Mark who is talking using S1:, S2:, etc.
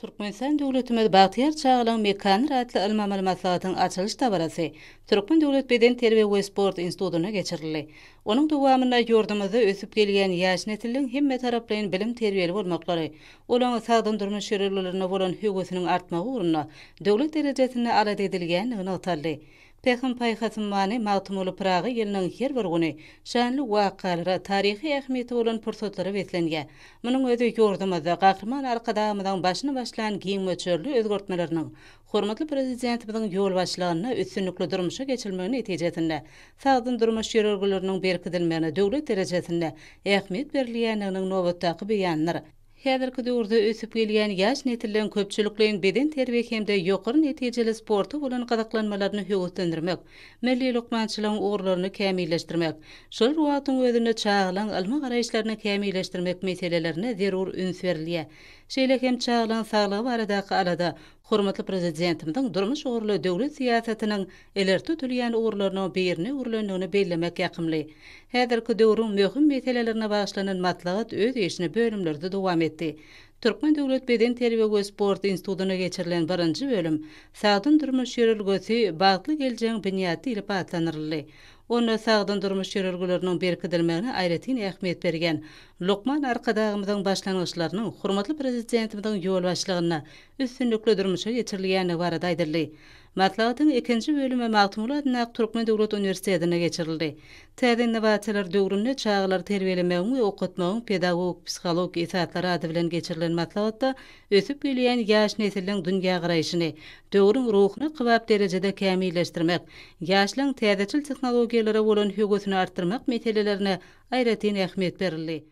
S1: Türkmenistan döwletimiz Bahtiyar Çağlan Mekanir adlı ilmi malumatlaryň açylış tabarasy Türkmen Döwlet Beden Terbiýe we Sport institutyna geçirildi. Onuň dowamynda ýurdumyzda ösüp gelýän ýaş nesiliň hemme taraplaryň bilim terbiýeli bolmaklary, olaň sagdyn durmuş şeýerlerine bolan höwgesiniň artmagy ugrunda döwlet derejesinde alad edilýändigini ataldy. Pehim paýhasymany magtumuly Pragy ýylnyň her bir güni şanly wakalara taryhy ähmiýeti bolan pursatlary wetlenýär. Munyň özi ýurdumyzda gahrman arkadamydan başyny başlayan giň möçörli özgörtmeleriniň hormatly prezidentimiziň ýol başlygyna üstünlikli durmuşa geçilmegini netijesinde sagdyn durmuş ýerelgileriniň berkidilmegine döwlet derejesinde ähmiýet berilýändiginiň nowatdaky beýanlary häzirki döwürde ösüp gelýän ýaş nesilden köpçülikliň beden terbiýe hemde ýokary netijeli sporty bolan gazaklanmalaryny höwetlendirmek, milli lokmançylygyň ugrlaryny kämilleşdirmek, şol wagtyň özünde çağılan ilmi garaýşlaryny kämilleşdirmek meselelerine zerur üns berilýär. Şeýle hem çağılan saglygy baradaky alada hormatly prezidentimiziň durmuş ugrly döwlet siýasatiniň eler tutulýan ugrlarynyň birini urlandygyny bellemek ýakymly. Häzirki döwrüň möhüm meselelerine bagşlanan matlagat öz işini bölümlerde dowam etdi. Türkmen Döwlet Beden Terbiýe we Sport institutyna geçirilen 1-nji bölüm sagdyn durmuş ýerelgesi bagtly geljegiň büniýady ile batlanyrly. Onu sagdyn durmuş ýerelgileriniň berkidilmegine aýratyn ähmiýet bergen Lokman arkadagymyzyň başlangyçlarynyň hormatly prezidentimiziň ýol başlygyna üstünlikli durmuşa geçirilýäni barada aýdyldy. Matlagatın 2-nji bölüme magtumuly adyna Türkmen Döwlet Uniwersitetine geçirildi. Täze innowatsiýalar döwründe çağlar terbiýelemegiň we okutmagyň pedagog, psikolog esatlary ady bilen geçirilen matlagatda ösüp gelýän ýaş nesiliň dünýä garaýşyny, döwrüň ruhyny kybap derejede kämilleşdirmek, ýaşlaryň täzeçil tehnologiýalara bolan höwgesini artdyrmak meselelerine aýratyn ähmiýet berildi.